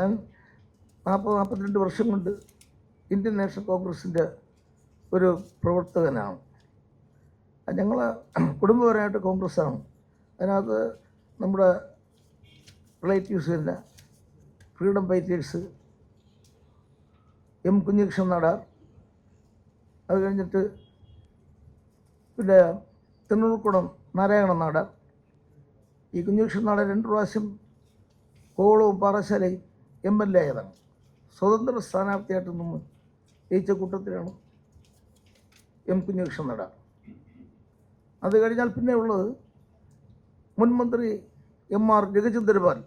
ഞാൻ 42 വർഷം കൊണ്ട് ഇന്ത്യൻ നാഷണൽ കോൺഗ്രസിൻ്റെ ഒരു പ്രവർത്തകനാണ്. ഞങ്ങൾ കുടുംബപരമായിട്ട് കോൺഗ്രസ്സാണ്. അതിനകത്ത് നമ്മുടെ റിലേറ്റീവ്സ് തന്നെ freedom fighters M Kunhikrishnan Nadar, അത് കഴിഞ്ഞിട്ട് പിന്നെ തിരുനൂർക്കുടം നാരായണൻ നാടാർ. ഈ കുഞ്ഞികൃഷ്ണൻ നാടാർ 2 പ്രാവശ്യം കോവളവും പാറശാലയും MLA ആയതാണ്. സ്വതന്ത്ര സ്ഥാനാർത്ഥിയായിട്ട് നിന്ന് ജയിച്ച കൂട്ടത്തിലാണ് എം കുഞ്ഞികൃഷ്ണൻ നാടാർ. അത് കഴിഞ്ഞാൽ പിന്നെ ഉള്ളത് മുൻ മന്ത്രി MR ജഗചന്ദ്രപാൽ,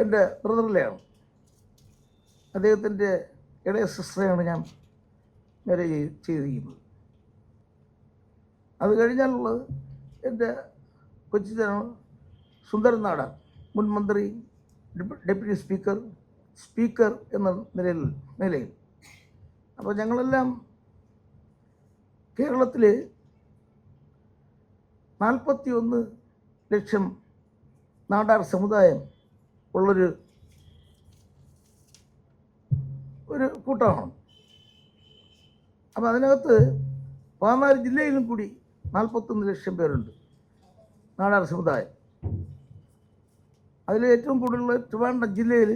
എൻ്റെ ബ്രദറിലെയാണ്. അദ്ദേഹത്തിൻ്റെ ഇളയ സിസ്റ്ററെയാണ് ഞാൻ മാരേജ് ചെയ്തിരിക്കുന്നത്. അത് കഴിഞ്ഞാലുള്ളത് എൻ്റെ കൊച്ചിനാണ് സുന്ദരൻ നാടാർ, മുൻ മന്ത്രി, ഡെപ്യൂട്ടി സ്പീക്കർ എന്ന നിലയിൽ. അപ്പോൾ ഞങ്ങളെല്ലാം കേരളത്തിൽ 41 ലക്ഷം നാടാർ സമുദായം ഉള്ളൊരു കൂട്ടമാണ്. അപ്പോൾ അതിനകത്ത് 14 ജില്ലയിലും കൂടി 41 ലക്ഷം പേരുണ്ട് നാടാർ സമുദായം. അതിൽ ഏറ്റവും കൂടുതലുള്ള ട്രിവാൻഡ്രം ജില്ലയിൽ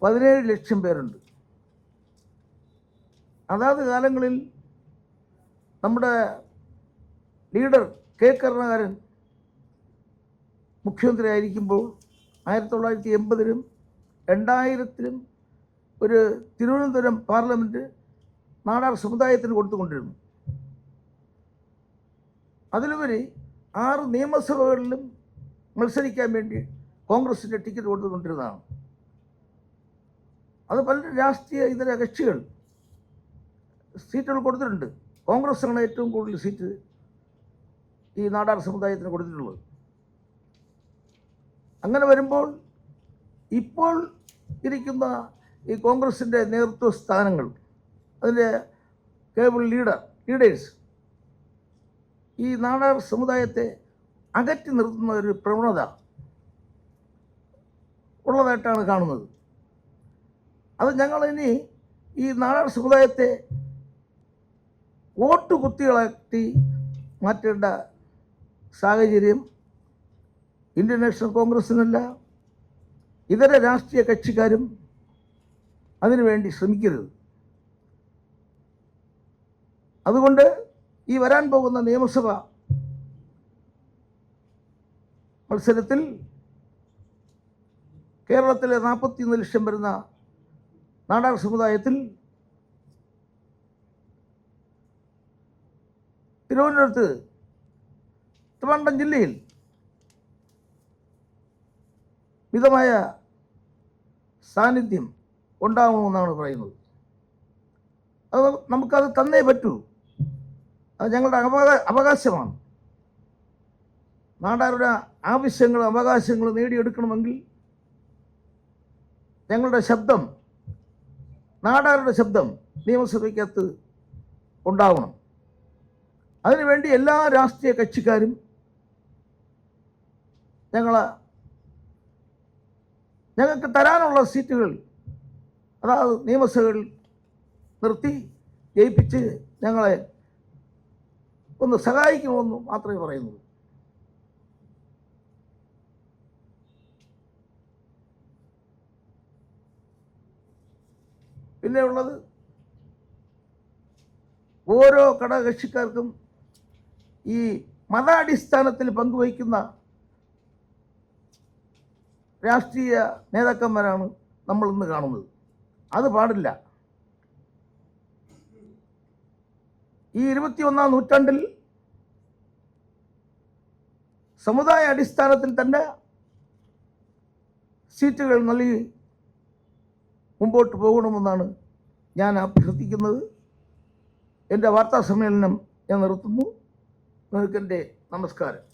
17 ലക്ഷം പേരുണ്ട്. അതാത് കാലങ്ങളിൽ നമ്മുടെ ലീഡർ കെ കരുണാകരൻ മുഖ്യമന്ത്രി ആയിരിക്കുമ്പോൾ 1980-ലും 2000-ലും ഒരു തിരുവനന്തപുരം പാർലമെൻറ്റ് നാടാർ സമുദായത്തിന് കൊടുത്തുകൊണ്ടിരുന്നു. അതിലുപരി 6 നിയമസഭകളിലും മത്സരിക്കാൻ വേണ്ടി കോൺഗ്രസിൻ്റെ ടിക്കറ്റ് കൊടുത്തുകൊണ്ടിരുന്നതാണ്. അത് പല രാഷ്ട്രീയ ഇതര കക്ഷികൾ സീറ്റുകൾ കൊടുത്തിട്ടുണ്ട്. കോൺഗ്രസ്സാണ് ഏറ്റവും കൂടുതൽ സീറ്റ് ഈ നാടാർ സമുദായത്തിന് കൊടുത്തിട്ടുള്ളത്. അങ്ങനെ വരുമ്പോൾ ഇപ്പോൾ ഇരിക്കുന്ന ഈ കോൺഗ്രസിൻ്റെ നേതൃത്വ സ്ഥാനങ്ങൾ, അതിൻ്റെ കേബിൾ ലീഡേഴ്സ് ഈ നാടാർ സമുദായത്തെ അകറ്റി നിർത്തുന്ന ഒരു പ്രവണത ഉള്ളതായിട്ടാണ് കാണുന്നത്. അത് ഞങ്ങളിനി ഈ നാടാർ സമുദായത്തെ വോട്ട് കുത്തികളാക്കി മാറ്റേണ്ട സാഹചര്യം ഇന്ത്യൻ നാഷണൽ കോൺഗ്രസ്സിനല്ല, ഇതര രാഷ്ട്രീയ കക്ഷിക്കാരും അതിനുവേണ്ടി ശ്രമിക്കരുത്. അതുകൊണ്ട് ഈ വരാൻ പോകുന്ന നിയമസഭ മത്സരത്തിൽ കേരളത്തിലെ 41 ലക്ഷം വരുന്ന നാടാർ സമുദായത്തിൽ തിരുവനന്തപുരത്ത്, ട്രിവാൻഡ്രം ജില്ലയിൽ മിതമായ സാന്നിധ്യം ഉണ്ടാകണമെന്നാണ് പറയുന്നത്. അത് നമുക്കത് തന്നേ പറ്റൂ. അത് ഞങ്ങളുടെ അവകാശമാണ്. നാടാരുടെ ആവശ്യങ്ങളും അവകാശങ്ങളും നേടിയെടുക്കണമെങ്കിൽ ഞങ്ങളുടെ ശബ്ദം, നാടാരുടെ ശബ്ദം നിയമസഭയ്ക്കകത്ത് ഉണ്ടാവണം. അതിനുവേണ്ടി എല്ലാ രാഷ്ട്രീയ കക്ഷിക്കാരും ഞങ്ങൾക്ക് തരാനുള്ള സീറ്റുകൾ അതായത് നിയമസഭകളിൽ നിർത്തി ജയിപ്പിച്ച് ഞങ്ങളെ ഒന്ന് സഹായിക്കുമെന്ന് മാത്രമേ പറയുന്നുള്ളൂ. പിന്നെ ഉള്ളത് ഓരോ ഘടകകക്ഷിക്കാർക്കും ഈ മതാടിസ്ഥാനത്തിൽ പങ്കുവയ്ക്കുന്ന രാഷ്ട്രീയ നേതാക്കന്മാരാണ് നമ്മൾ ഇന്ന് കാണുന്നത്. അത് പാടില്ല. ഈ 21-ാം നൂറ്റാണ്ടിൽ സമുദായ അടിസ്ഥാനത്തിൽ തന്നെ സീറ്റുകൾ നൽകി മുമ്പോട്ട് പോകണമെന്നാണ് ഞാൻ അഭ്യർത്ഥിക്കുന്നത്. എൻ്റെ വാർത്താ സമ്മേളനം ഞാൻ നിർത്തുന്നു. നിങ്ങൾക്ക് എൻ്റെ നമസ്കാരം.